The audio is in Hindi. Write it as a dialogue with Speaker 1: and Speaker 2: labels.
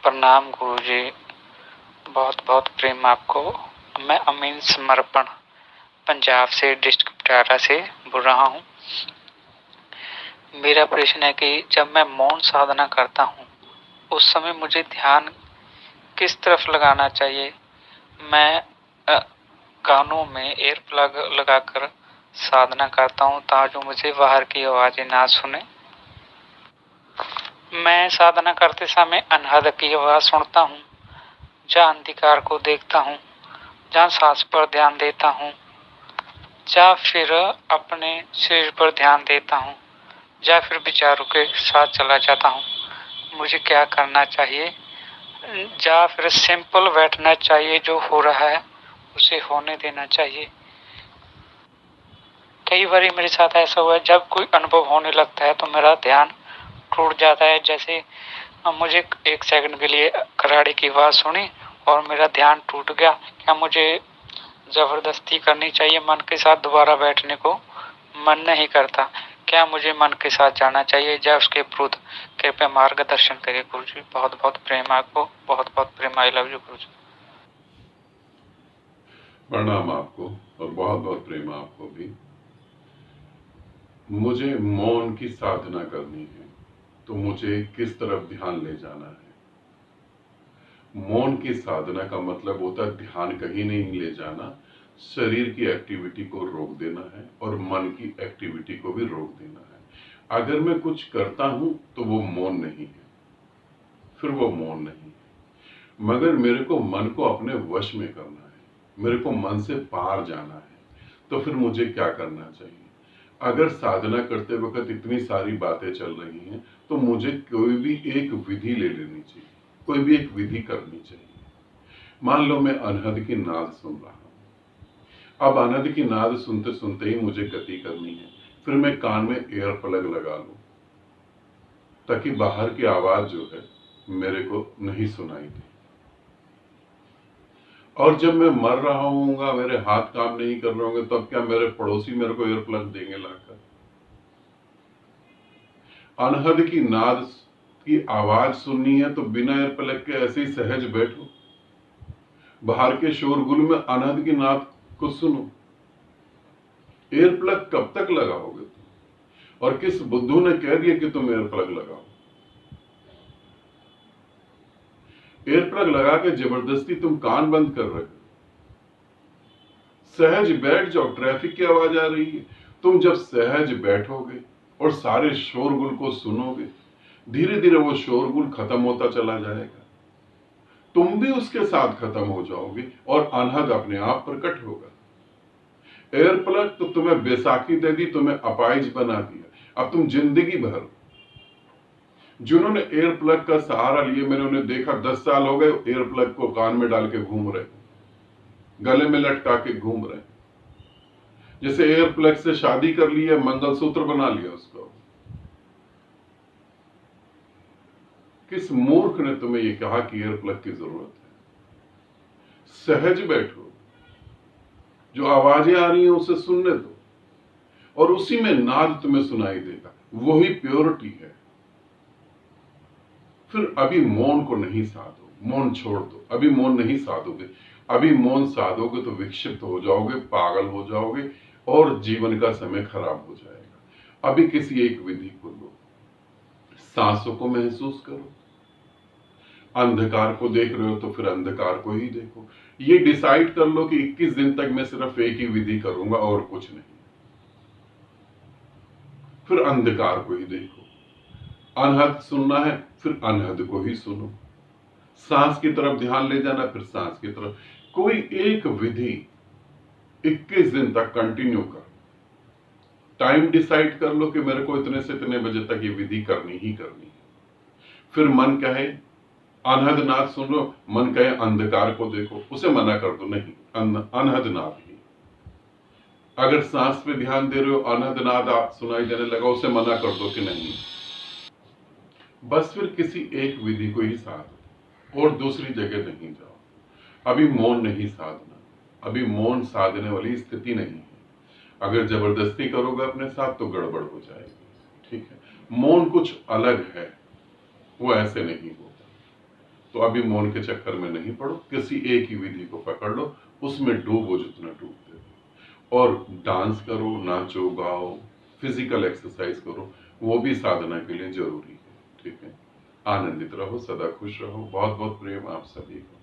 Speaker 1: प्रणाम गुरुजी, बहुत बहुत प्रेम आपको। मैं अमीन समर्पण पंजाब से डिस्ट्रिक्ट पटियाला से बोल रहा हूँ। मेरा प्रश्न है कि जब मैं मौन साधना करता हूँ उस समय मुझे ध्यान किस तरफ लगाना चाहिए। मैं कानों में एयर प्लग लगाकर साधना करता हूँ ताकि मुझे बाहर की आवाजें ना सुने। मैं साधना करते समय अनहद की आवाज सुनता हूँ, जहाँ अंधकार को देखता हूँ, जहाँ सांस पर ध्यान देता हूँ, या फिर अपने शरीर पर ध्यान देता हूँ, या फिर विचारों के साथ चला जाता हूँ। मुझे क्या करना चाहिए, या फिर सिंपल बैठना चाहिए, जो हो रहा है उसे होने देना चाहिए। कई बार मेरे साथ ऐसा हुआ है, जब कोई अनुभव होने लगता है तो मेरा ध्यान टूट जाता है। जैसे मुझे 1 सेकंड के लिए कराड़े की आवाज सुनी और मेरा ध्यान टूट गया। क्या मुझे जबरदस्ती करनी चाहिए मन के साथ दोबारा बैठने को? मन नहीं करता। क्या मुझे मन के साथ जाना चाहिए या उसके विरुद्ध? कृपया मार्गदर्शन करिए गुरुजी। बहुत बहुत प्रेम आपको, बहुत बहुत प्रेम। आई लव यू गुरुजी।
Speaker 2: प्रणाम आपको और बहुत बहुत प्रेम आपको भी। मुझे मौन की साधना करनी है तो मुझे किस तरफ ध्यान ले जाना है। मौन की साधना का मतलब होता है ध्यान कहीं नहीं ले जाना, शरीर की एक्टिविटी को रोक देना है और मन की एक्टिविटी को भी रोक देना है। अगर मैं कुछ करता हूं तो वो मौन नहीं है, फिर वो मौन नहीं है। मगर मेरे को मन को अपने वश में करना है, मेरे को मन से पार जाना है, तो फिर मुझे क्या करना चाहिए। अगर साधना करते वक्त इतनी सारी बातें चल रही हैं तो मुझे कोई भी एक विधि ले लेनी चाहिए, कोई भी एक विधि करनी चाहिए। मान लो मैं अनहद की नाद सुन रहा हूं, अब अनहद की नाद सुनते सुनते ही मुझे गति करनी है, फिर मैं कान में एयर प्लग लगा लूं ताकि बाहर की आवाज जो है मेरे को नहीं सुनाई दे। और जब मैं मर रहा हूँगा, मेरे हाथ काम नहीं कर रहे होंगे, तब क्या मेरे पड़ोसी मेरे को एयर प्लग देंगे लाकर? अनहद की नाद की आवाज सुननी है तो बिना एयर प्लग के ऐसे ही सहज बैठो, बाहर के शोरगुल में अनहद की नाद को सुनो। एयर प्लग कब तक लगाओगे तुम? और किस बुद्धू ने कह दिया कि तुम एयर प्लग लगाओ? एयर प्लग लगा के जबरदस्ती तुम कान बंद कर रहे हो। सहज बैठ जाओ, ट्रैफिक की आवाज आ रही है, तुम जब सहज बैठोगे और सारे शोरगुल को सुनोगे, धीरे धीरे वो शोरगुल खत्म होता चला जाएगा, तुम भी उसके साथ खत्म हो जाओगे और अनहद अपने आप प्रकट होगा। एयर प्लग तो तुम्हें बैसाखी दे दी, तुम्हें अपाइज बना दिया। अब तुम जिंदगी भर, जिन्होंने एयर प्लग का सहारा लिए, मैंने उन्हें देखा 10 साल हो गए एयर प्लग को कान में डाल के घूम रहे, गले में लटका के घूम रहे, जैसे एयर प्लग से शादी कर ली है, मंगलसूत्र बना लिया उसको। किस मूर्ख ने तुम्हें यह कहा कि एयर प्लग की जरूरत है? सहज बैठो, जो आवाजें आ रही हैं उसे सुनने दो और उसी में नाद तुम्हें सुनाई देगा, वही प्योरिटी है। फिर अभी मौन को नहीं साधो, मौन छोड़ दो। अभी मौन नहीं साधोगे, अभी मौन साधोगे तो विक्षिप्त हो जाओगे, पागल हो जाओगे और जीवन का समय खराब हो जाएगा। अभी किसी एक विधि को लो, सांसों को महसूस करो। अंधकार को देख रहे हो तो फिर अंधकार को ही देखो। ये डिसाइड कर लो कि 21 दिन तक मैं सिर्फ एक ही विधि करूंगा और कुछ नहीं। फिर अंधकार को ही देखो। अनहद सुनना है, फिर अनहद को ही सुनो। सांस की तरफ ध्यान ले जाना, फिर सांस की तरफ। कोई एक विधि 21 दिन तक कंटिन्यू कर। टाइम डिसाइड कर लो कि मेरे को इतने से इतने बजे तक ये विधि करनी ही करनी है। फिर मन कहे अनहद नाद सुन लो, मन कहे अंधकार को देखो, उसे मना कर दो, नहीं अनहद नाद ही। अगर सांस पे ध्यान दे रहे हो, अनहद नाद सुनाई देने लगा, उसे मना कर दो कि नहीं। बस फिर किसी एक विधि को ही साधो और दूसरी जगह नहीं जाओ। अभी मौन नहीं साधना, अभी मौन साधने वाली स्थिति नहीं है। अगर जबरदस्ती करोगे अपने साथ तो गड़बड़ हो जाएगी। ठीक है, मौन कुछ अलग है, वो ऐसे नहीं होता। तो अभी मौन के चक्कर में नहीं पड़ो, किसी एक ही विधि को पकड़ लो, उसमें डूबो जितना डूबते हो। और डांस करो, नाचो, गाओ, फिजिकल एक्सरसाइज करो, वो भी साधना के लिए जरूरी है। ठीक है, आनंदित रहो, सदा खुश रहो। बहुत बहुत प्रेम आप सभी को।